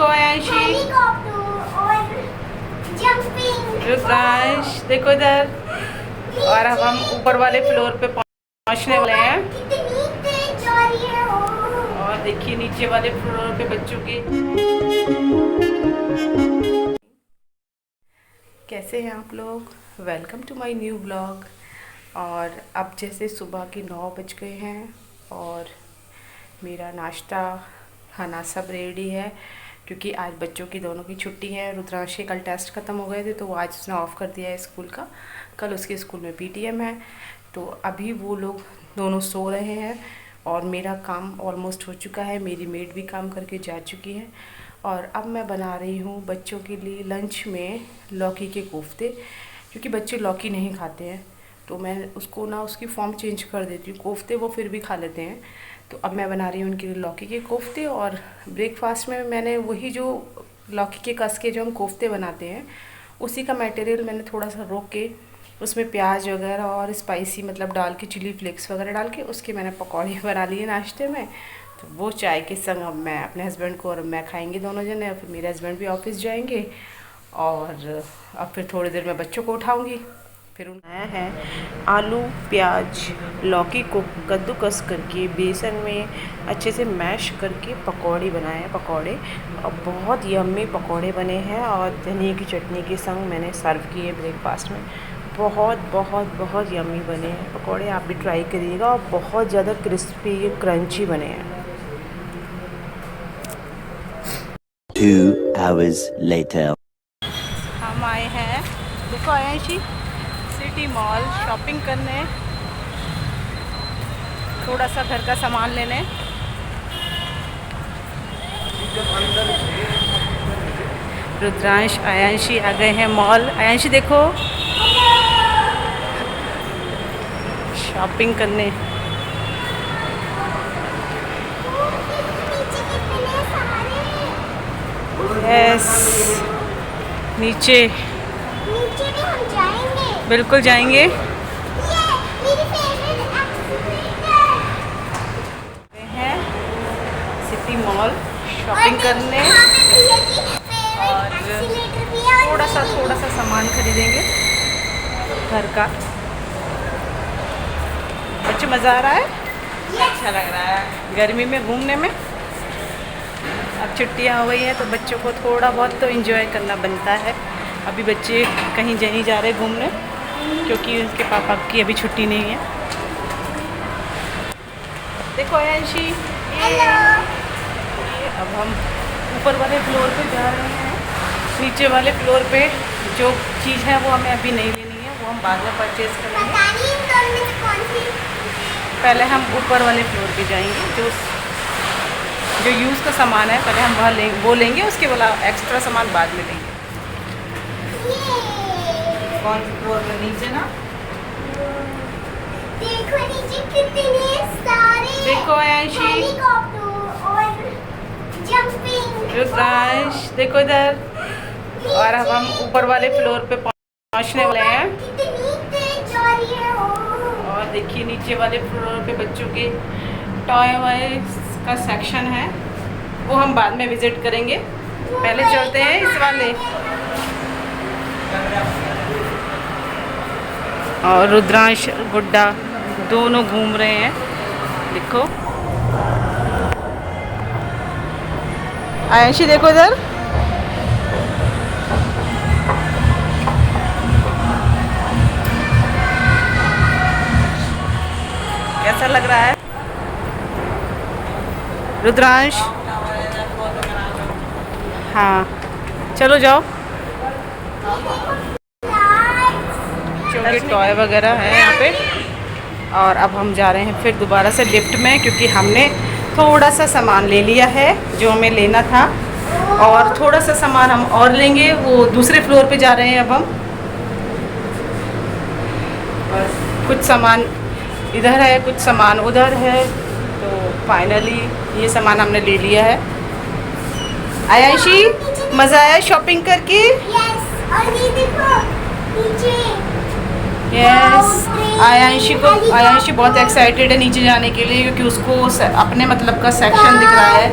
देखो आयांशी, रुद्रांश देखो इधर। और अब हम ऊपर वाले फ्लोर पे पहुंचने वाले हैं। और देखिए नीचे वाले फ्लोर पे बच्चों के कैसे हैं आप लोग। Welcome to my new blog. और अब जैसे सुबह के 9 बज गए हैं और मेरा नाश्ता खाना सब रेडी है, क्योंकि आज बच्चों की दोनों की छुट्टी है। रुद्रांश के कल टेस्ट ख़त्म हो गए थे तो वो आज उसने ऑफ़ कर दिया है स्कूल का। कल उसके स्कूल में पीटीएम है, तो अभी वो लोग दोनों सो रहे हैं और मेरा काम ऑलमोस्ट हो चुका है। मेरी मेड भी काम करके जा चुकी है और अब मैं बना रही हूँ बच्चों के लिए लंच में लौकी के कोफ्ते, क्योंकि बच्चे लौकी नहीं खाते हैं। तो मैं उसको ना उसकी फॉर्म चेंज कर देती हूँ। कोफ्ते वो फिर भी खा लेते हैं, तो अब मैं बना रही हूँ उनके लिए लौकी के कोफ्ते। और ब्रेकफास्ट में मैंने वही जो लौकी के कस के जो हम कोफ्ते बनाते हैं उसी का मटेरियल मैंने थोड़ा सा रोक के उसमें प्याज वगैरह और स्पाइसी मतलब डाल के चिली फ्लेक्स वगैरह डाल के उसके मैंने पकौड़े बना लिए नाश्ते में। तो वो चाय के संग अब मैं अपने हस्बैंड को और मैं खाएंगे दोनों जने, और फिर मेरे हस्बैंड भी ऑफिस जाएंगे। और अब फिर थोड़ी देर में बच्चों को उठाऊंगी। फिर बनाया है आलू प्याज लौकी को कद्दूकस करके बेसन में अच्छे से मैश करके पकौड़े बनाए हैं पकौड़े। और बहुत यम्मी पकौड़े बने हैं और धनिया की चटनी के संग मैंने सर्व किए ब्रेकफास्ट में। बहुत बहुत बहुत यम्मी बने हैं पकौड़े, आप भी ट्राई करिएगा। और बहुत ज़्यादा क्रिस्पी क्रंची बने हैं। 2 hours later. हम आए हैं, देखो आयांशी, सिटी मॉल शॉपिंग करने, थोड़ा सा घर का सामान लेने। रुद्रांश आयांशी आ गए हैं मॉल। आयांशी देखो, शॉपिंग करने। यस, नीचे भी हम जाएंगे। बिल्कुल जाएंगे। हैं सिटी मॉल शॉपिंग करने और थोड़ा सा सामान खरीदेंगे घर का। बच्चे मज़ा आ रहा है, अच्छा लग रहा है गर्मी में घूमने में। अब छुट्टियां हो गई हैं तो बच्चों को थोड़ा बहुत तो एंजॉय करना बनता है। अभी बच्चे कहीं नहीं जा रहे घूमने, क्योंकि उनके पापा की अभी छुट्टी नहीं है। देखो आयांशी, ये अब हम ऊपर वाले फ्लोर पे जा रहे हैं। नीचे वाले फ्लोर पे जो चीज़ है वो हमें अभी नहीं लेनी है, वो हम बाद में परचेज़ करेंगे। पहले हम ऊपर वाले फ्लोर पे जाएंगे। जो यूज़ का सामान है पहले हम वहाँ वो लेंगे, उसके वाला एक्स्ट्रा सामान बाद में लेंगे। कौन से फ्लोर पर? नीचे ना, देखो नीचे कितने सारे, देखो आयांशी, और जंपिंग, रुद्रांश देखो इधर। और अब हम ऊपर वाले फ्लोर पे पहुंचने वाले हैं। कितनी तेज जा रही है वो। और देखिए नीचे वाले फ्लोर पे बच्चों के टॉय वाइज का सेक्शन है, वो हम बाद में विजिट करेंगे। पहले चलते हैं इस वाले। और रुद्रांश गुड्डा दोनों घूम रहे हैं, देखो। आयांशी देखो इधर। कैसा लग रहा है रुद्रांश? हाँ चलो जाओ। छोटे टॉय वगैरह है यहाँ पे। और अब हम जा रहे हैं फिर दोबारा से लिफ्ट में, क्योंकि हमने थोड़ा सा सामान ले लिया है जो हमें लेना था, और थोड़ा सा सामान हम और लेंगे। वो दूसरे फ्लोर पे जा रहे हैं अब हम। और कुछ सामान इधर है, कुछ सामान उधर है, तो फाइनली ये सामान हमने ले लिया है। आयांशी, मज़ा आया शॉपिंग करके? यस, और ये देखो नीचे। यस, आयांशी बहुत एक्साइटेड है नीचे जाने के लिए, क्योंकि उसको अपने मतलब का सेक्शन दिख रहा है।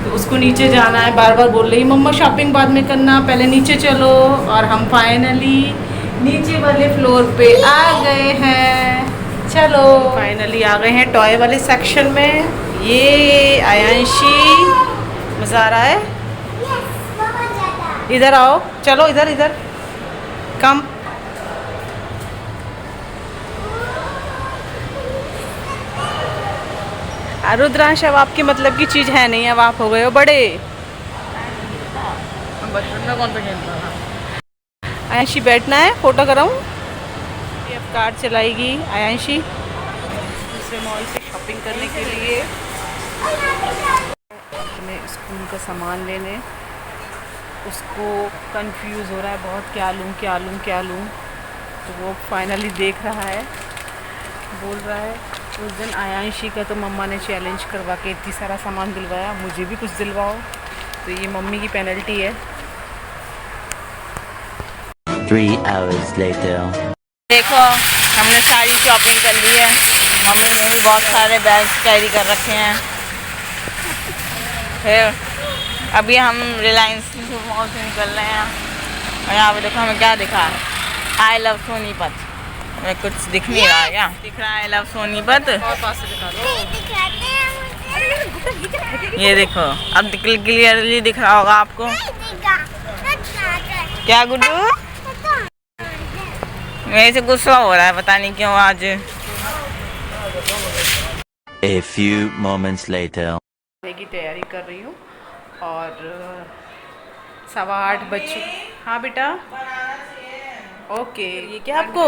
तो उसको नीचे जाना है, बार बार बोल रही मम्मा शॉपिंग बाद में करना, पहले नीचे चलो। और हम फाइनली नीचे वाले फ्लोर पे आ गए हैं। चलो फाइनली आ गए हैं टॉय वाले सेक्शन में। ये आयांशी मज़ा आ रहा है। बहुत ज्यादा। इधर आओ, चलो इधर इधर कम। रुद्रांश अब आपकी मतलब की चीज़ है नहीं, अब आप हो गए हो बड़े। बचपन में कौन सा खेलता था। आयांशी बैठना है, फोटो कराऊं। ये अब कार चलाएगी आयांशी दूसरे मॉल से शॉपिंग करने के लिए, अपने स्कूल का सामान लेने। उसको कंफ्यूज हो रहा है बहुत, क्या लूँ क्या लूँ क्या लूँ। तो वो फाइनली देख रहा है, बोल रहा है उस दिन आयांशी का तो मम्मा ने चैलेंज करवा के इतनी सारा सामान दिलवाया, मुझे भी कुछ दिलवाओ। तो ये मम्मी की पेनल्टी है। 3 hours later. देखो हमने सारी शॉपिंग कर ली है। मम्मी ने भी बहुत सारे बैग्स कैरी कर रखे हैं। फिर अभी हम रिलायंस मॉल से निकल रहे हैं और यहाँ पे देखो हमें क्या दिखा है, आई लव सोनीपत। हमें कुछ दिख नहीं रहा है, क्या दिख रहा है आई लव सोनीपत। ये देखो अब क्लियरली दिख रहा होगा आपको। क्या गुड्डू, मेरे से गुस्सा हो रहा है पता नहीं क्यों आज। A few moments later. की तैयारी कर रही हूँ और 7:15 बजे। हाँ बेटा ओके। ये क्या आपको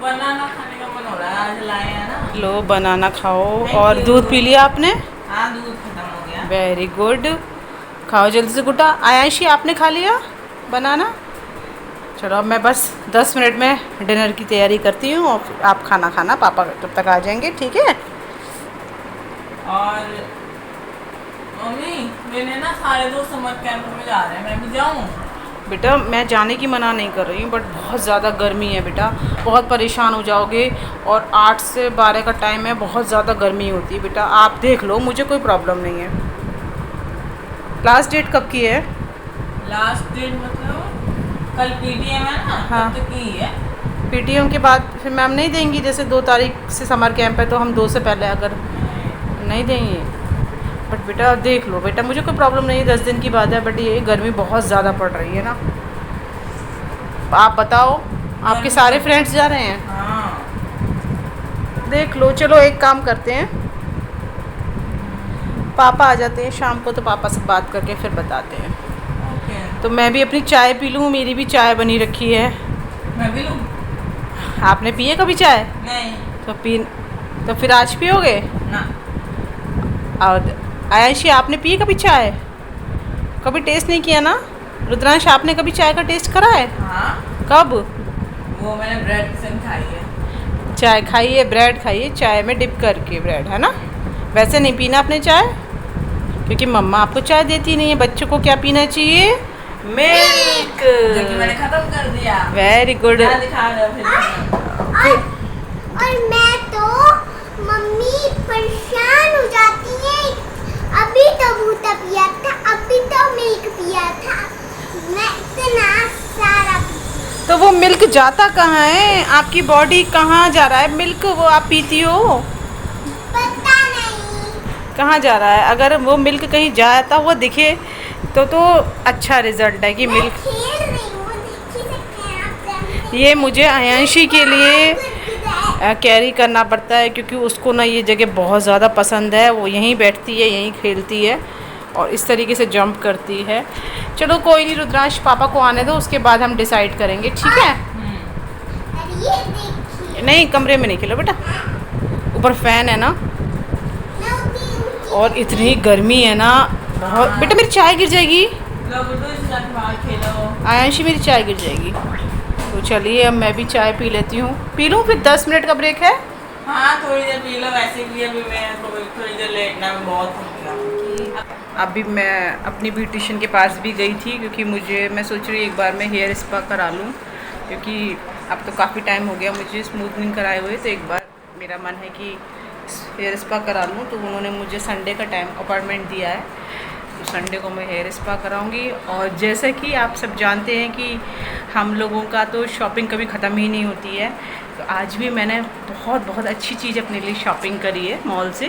बनाना खाने का मन हो रहा है, आज लाए हैं ना। लो बनाना खाओ। और दूध पी लिया आपने? हाँ दूध खत्म हो गया। वेरी गुड, खाओ जल्दी से गुड्डा। आयांशी आपने खा लिया बनाना? चलो अब मैं बस 10 मिनट में डिनर की तैयारी करती हूँ और आप खाना खाना, पापा तब तक आ जाएंगे, ठीक है? और मम्मी मैंने ना सारे दोस्त समर कैंप में जा रहे हैं, मैं भी जाऊँ? बेटा मैं जाने की मना नहीं कर रही हूँ, बट बहुत ज़्यादा गर्मी है बेटा, बहुत परेशान हो जाओगे। और 8 से 12 का टाइम है, बहुत ज़्यादा गर्मी होती है बेटा। आप देख लो, मुझे कोई प्रॉब्लम नहीं है। लास्ट डेट कब की है? लास्ट डेट मतलब कल पीटीएम है ना, हाँ। तब तक की है। पीटीएम के बाद फिर मैम नहीं देंगी? जैसे 2 तारीख से समर कैंप है तो हम 2 से पहले अगर नहीं देंगे। बट बेटा देख लो बेटा, मुझे कोई प्रॉब्लम नहीं है, 10 दिन की बात है। बट ये गर्मी बहुत ज़्यादा पड़ रही है ना। आप बताओ, आपके सारे फ्रेंड्स जा रहे हैं? हाँ। देख लो, चलो एक काम करते हैं, पापा आ जाते हैं शाम को तो पापा से बात करके फिर बताते हैं। ओके। तो मैं भी अपनी चाय पी लूँ, मेरी भी चाय बनी रखी है। मैं भी लूँ? आपने पिए कभी चाय? नहीं। तो फिर आज पियोगे ना। और आयांशी आपने पिए कभी चाय? कभी टेस्ट नहीं किया ना? रुद्रांश आपने कभी चाय का टेस्ट करा है? हाँ। कब? वो मैंने ब्रेड के संग खाई है। चाय खाई है, ब्रेड खाई है, चाय में डिप करके ब्रेड, है ना? वैसे नहीं पीना आपने चाय, क्योंकि मम्मा आपको चाय देती नहीं है। बच्चों को क्या पीना चाहिए? मिल्क। जो कि मैंने खत्म कर दिया। Very good. क्या दिखा रहे हो फिर? और मैं तो मम्मी परेशान हो जाती है। अभी तो भूता पिया था, अभी तो मिल्क पिया था, मैं इतना सारा। तो वो मिल्क जाता कहाँ है? आपकी बॉडी कहाँ जा रहा है मिल्क? वो आप पीती हो? पता नहीं कहाँ जा रहा है? अगर वो मिल्क कहीं जाता हुआ दिखे तो अच्छा रिजल्ट है कि मैं मिल्क। खेल रही हूँ, देख ही सकते हैं आप। ये मुझे आयांशी के लिए कैरी करना पड़ता है, क्योंकि उसको ना ये जगह बहुत ज़्यादा पसंद है। वो यहीं बैठती है, यहीं खेलती है और इस तरीके से जंप करती है। चलो कोई नहीं रुद्रांश, पापा को आने दो, उसके बाद हम डिसाइड करेंगे, ठीक है? और ये देखिए, नहीं कमरे में नहीं खेलो बेटा, ऊपर फैन है ना। मैं उठी और इतनी गर्मी है ना बहुत। बेटा मेरी चाय गिर जाएगी। लो गुड्डू इसके साथ बाहर खेलो। आयांशी मेरी चाय गिर जाएगी। तो चलिए अब मैं भी चाय पी लेती हूँ। पी लूँ? फिर 10 मिनट का ब्रेक है। हाँ थोड़ी देर पी लो, वैसे भी अभी मैं थोड़ी देर लेटना में बहुत हो गया। अभी मैं अपनी ब्यूटिशियन के पास भी गई थी, क्योंकि मैं सोच रही एक बार मैं हेयर स्पा करा लूँ, क्योंकि अब तो काफ़ी टाइम हो गया मुझे स्मूथनिंग कराए हुए। तो एक बार मेरा मन है कि हेयर स्पा करा लूँ। तो उन्होंने मुझे संडे का टाइम अपॉइंटमेंट दिया है, तो संडे को मैं हेयर स्पा कराऊंगी। और जैसे कि आप सब जानते हैं कि हम लोगों का तो शॉपिंग कभी ख़त्म ही नहीं होती है, तो आज भी मैंने बहुत अच्छी चीज़ अपने लिए शॉपिंग करी है मॉल से।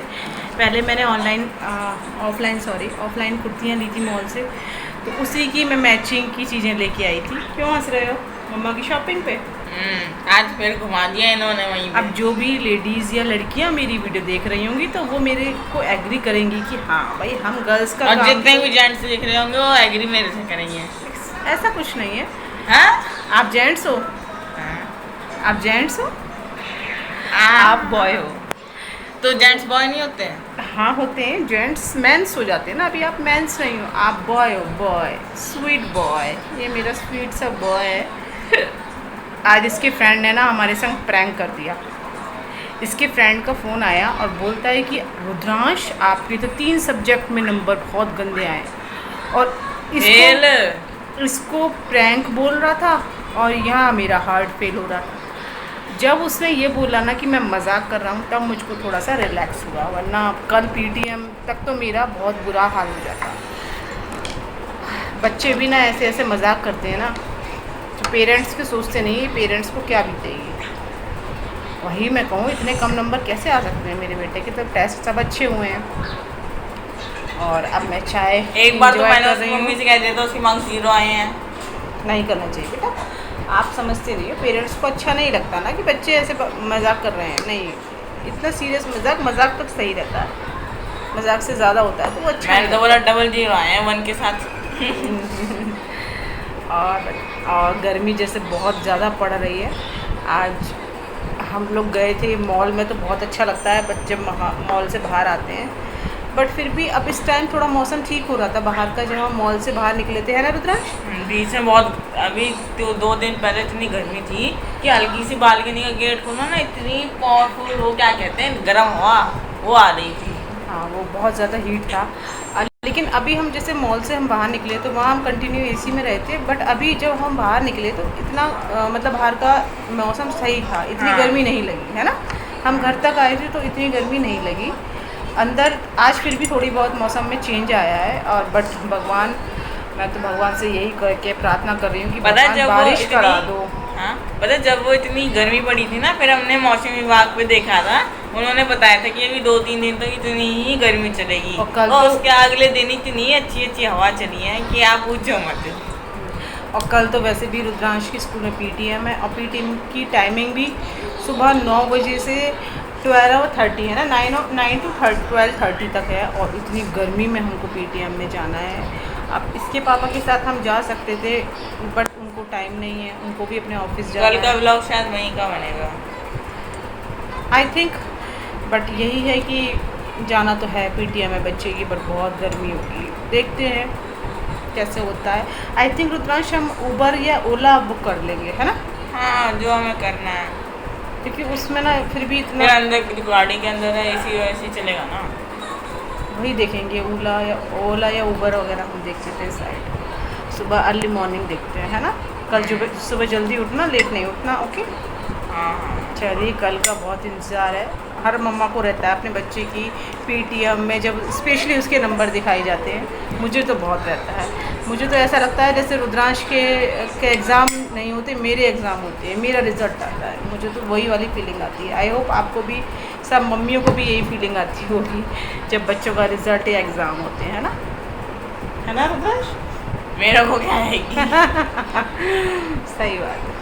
पहले मैंने ऑफलाइन कुर्तियाँ ली थी मॉल से, तो उसी की मैं मैचिंग की चीज़ें लेके आई थी। क्यों हंस रहे हो? मम्मा की शॉपिंग पे आज फिर घुमा दिया इन्होंने वहीं पे। अब जो भी लेडीज़ या लड़कियां मेरी वीडियो देख रही होंगी तो वो मेरे को एग्री करेंगी कि हाँ भाई हम गर्ल्स का और काम जितने तो- भी जेंट्स देख रहे होंगे वो एग्री मेरे से करेंगे। ऐसा कुछ नहीं है। हाँ? आप जेंट्स हो, हाँ। आप जेंट्स हो, आप आप बॉय हो। तो जेंट्स बॉय नहीं होते हैं? हाँ होते हैं, जेंट्स मेंस हो जाते हैं ना। अभी आप मेंस नहीं हो, आप बॉय हो, बॉय, स्वीट बॉय। ये मेरा स्वीट सा बॉय है। आज इसके फ्रेंड ने ना हमारे संग प्रैंक कर दिया। इसके फ्रेंड का फ़ोन आया और बोलता है कि रुद्रांश आपके तो 3 सब्जेक्ट में नंबर बहुत गंदे आए। और इसको प्रैंक बोल रहा था और यहाँ मेरा हार्ट फेल हो रहा था। जब उसने ये बोला ना कि मैं मजाक कर रहा हूँ, तब मुझको थोड़ा सा रिलैक्स हुआ, वरना कल पीटीएम तक तो मेरा बहुत बुरा हाल हो जाता। बच्चे भी ना ऐसे ऐसे मजाक करते हैं ना, तो पेरेंट्स के सोचते नहीं, पेरेंट्स को क्या बीतेगी। वही मैं कहूँ, इतने कम नंबर कैसे आ सकते हैं मेरे बेटे के? तो टेस्ट सब अच्छे हुए हैं। और अब मैं चाय एक बार तो enjoy मैंने कर उसकी रही हूँ। मम्मी से कह दिया था उसकी मार्क्स 0 आए हैं। नहीं करना चाहिए बेटा, आप समझते नहीं हो। पेरेंट्स को अच्छा नहीं लगता ना कि बच्चे ऐसे मजाक कर रहे हैं। नहीं, इतना सीरियस मजाक तक सही रहता है, मजाक से ज़्यादा होता है तो वो अच्छा मैंने नहीं तो बोला 0 आए हैं 1 के साथ। और गर्मी जैसे बहुत ज़्यादा पड़ रही है। आज हम लोग गए थे मॉल में, तो बहुत अच्छा लगता है बच्चे मॉल से बाहर आते हैं। बट फिर भी अब इस टाइम थोड़ा मौसम ठीक हो रहा था बाहर का, जब हम मॉल से बाहर निकले थे, है ना रुद्रांश? बीच में बहुत, अभी तो 2 दिन पहले इतनी गर्मी थी कि हल्की सी बालकनी का गेट खोला ना, इतनी पावरफुल, वो क्या कहते हैं, गर्म हवा वो आ रही थी। हाँ, वो बहुत ज़्यादा हीट था। लेकिन अभी हम जैसे मॉल से हम बाहर निकले तो वहाँ हम कंटिन्यू एसी में रहे थे। बट अभी जब हम बाहर निकले तो इतना मतलब बाहर का मौसम सही था, इतनी हाँ। गर्मी नहीं लगी, है ना? हम घर तक आए थे तो इतनी गर्मी नहीं लगी। अंदर आज फिर भी थोड़ी बहुत मौसम में चेंज आया है। और बट भगवान, मैं तो भगवान से यही करके प्रार्थना कर रही हूँ कि पता है भगवान जब बारिश वो करा इतनी, दो। हाँ पता है जब वो इतनी गर्मी पड़ी थी ना, फिर हमने मौसम विभाग पे देखा था, उन्होंने बताया था कि अभी 2-3 दिन तक इतनी ही गर्मी चलेगी। और कल और तो- उसके अगले दिन इतनी अच्छी हवा चली है कि आप पूछो मत। और कल तो वैसे भी रुद्रांश की स्कूल में पीटीएम है, और पीटीएम की टाइमिंग भी सुबह 9 बजे से 12:30 है ना, 9 to 12:30 तक है। और इतनी गर्मी में हमको पीटीएम में जाना है। अब इसके पापा के साथ हम जा सकते थे, बट उनको टाइम नहीं है, उनको भी अपने ऑफिस जाना कल का है, ब्लॉग शायद वहीं का बनेगा आई थिंक। बट यही है कि जाना तो है पीटीएम में बच्चे की, बट बहुत गर्मी होगी, देखते हैं कैसे होता है। आई थिंक रुद्रांश हम उबर या ओला बुक कर लेंगे, है ना? हाँ, जो हमें करना है, क्योंकि उसमें ना फिर भी फिर इतना अंदर गाड़ी के अंदर है एसी चलेगा ना। वही देखेंगे, ओला या उबर वगैरह हम देख लेते हैं साइड। सुबह अर्ली मॉर्निंग देखते हैं, है ना? कल सुबह जल्दी उठना, लेट नहीं उठना, ओके? हाँ। चलिए, कल का बहुत इंतज़ार है। हर मम्मा को रहता है अपने बच्चे की पीटीएम में जब स्पेशली उसके नंबर दिखाए जाते हैं। मुझे तो बहुत रहता है। मुझे तो ऐसा लगता है जैसे रुद्रांश के एग्ज़ाम नहीं होते, मेरे एग्ज़ाम होते हैं, मेरा रिज़ल्ट आता है। मुझे तो वही वाली फीलिंग आती है। आई होप आपको भी, सब मम्मियों को भी यही फीलिंग आती होगी जब बच्चों का रिज़ल्ट या एग्ज़ाम होते हैं, है ना रुद्रांश? मेरा को क्या आएगी? सही बात है।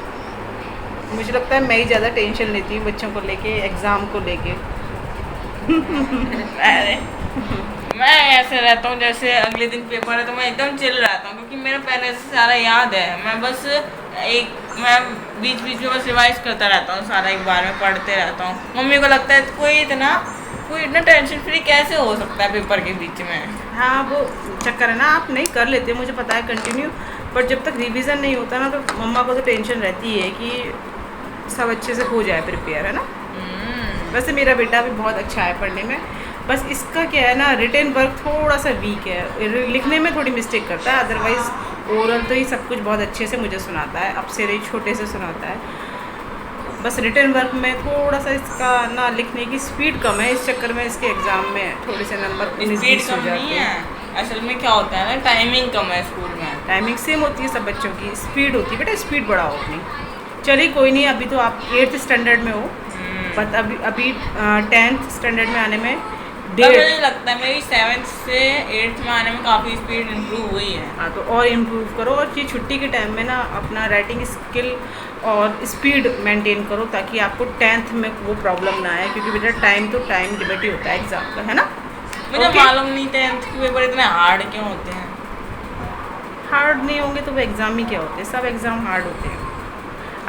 मुझे लगता है मैं ही ज़्यादा टेंशन लेती हूँ बच्चों को लेके, एग्ज़ाम को लेके। अरे मैं ऐसे रहता हूँ जैसे अगले दिन पेपर है तो मैं एकदम चिल रहता हूँ, क्योंकि मेरे पहले से सारा याद है। मैं बीच बीच में बस रिवाइज करता रहता हूँ, सारा एक बार में पढ़ते रहता हूँ। मम्मी को लगता है कोई इतना टेंशन फ्री कैसे हो सकता है पेपर के बीच में। हाँ, वो चक्कर है ना, आप नहीं कर लेते, मुझे पता है कंटिन्यू। बट जब तक रिवीजन नहीं होता ना, तो मम्मा को तो टेंशन रहती है कि सब अच्छे से हो जाए प्रिपेयर, है ना? वैसे मेरा बेटा भी बहुत अच्छा है पढ़ने में, बस इसका क्या है ना, रिटन वर्क थोड़ा सा वीक है, लिखने में थोड़ी मिस्टेक करता है। अदरवाइज़ ओरल तो ही सब कुछ बहुत अच्छे से मुझे सुनाता है, अब से रही छोटे से सुनाता है। बस रिटन वर्क में थोड़ा सा इसका ना लिखने की स्पीड कम है, इस चक्कर में इसके एग्ज़ाम में थोड़े से नंबर 19-20 हो जाते हैं। असल में क्या होता है ना, टाइमिंग कम है स्कूल में। टाइमिंग सेम होती है सब बच्चों की, स्पीड होती है बेटा, स्पीड बढ़ाओ अपनी। चलिए कोई नहीं, अभी तो आप 8th स्टैंडर्ड में हो, बट अभी 10th स्टैंडर्ड में आने में मुझे लगता है मेरी 7th से 8th में आने में काफ़ी स्पीड इम्प्रूव हुई है। हाँ, तो और इम्प्रूव करो, और ये छुट्टी के टाइम में ना अपना राइटिंग स्किल और स्पीड मेंटेन करो, ताकि आपको 10th में वो प्रॉब्लम ना आए, क्योंकि बेटा टाइम तो टाइम लिमिट ही होता है एग्ज़ाम का, है ना। मुझे मालूम नहीं 10th के पेपर इतने हार्ड क्यों होते हैं। हार्ड नहीं होंगे तो वो एग्ज़ाम ही क्या होते हैं, सब एग्ज़ाम हार्ड होते हैं।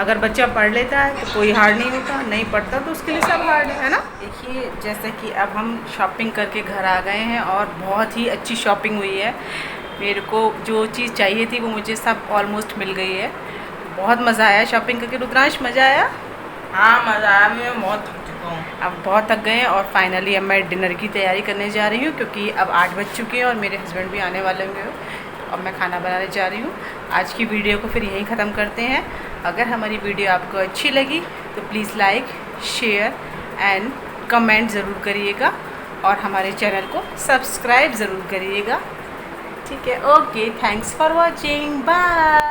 अगर बच्चा पढ़ लेता है तो कोई हार्ड नहीं होता, नहीं पढ़ता तो उसके लिए सब हार्ड है ना। देखिए जैसे कि अब हम शॉपिंग करके घर आ गए हैं, और बहुत ही अच्छी शॉपिंग हुई है। मेरे को जो चीज़ चाहिए थी वो मुझे सब ऑलमोस्ट मिल गई है। बहुत मज़ा आया शॉपिंग करके। रुद्रांश, मज़ा आया? हाँ मज़ा आया, मैं बहुत थक चुका हूँ। अब बहुत थक गए हैं, और फाइनली अब मैं डिनर की तैयारी करने जा रही हूँ, क्योंकि अब 8 बज चुके हैं और मेरे हस्बैंड भी आने वाले होंगे। अब मैं खाना बनाने जा रही हूँ। आज की वीडियो को फिर यहीं ख़त्म करते हैं। अगर हमारी वीडियो आपको अच्छी लगी तो please like, share and comment ज़रूर करिएगा, और हमारे चैनल को सब्सक्राइब ज़रूर करिएगा। ठीक है, okay, thanks for watching, bye.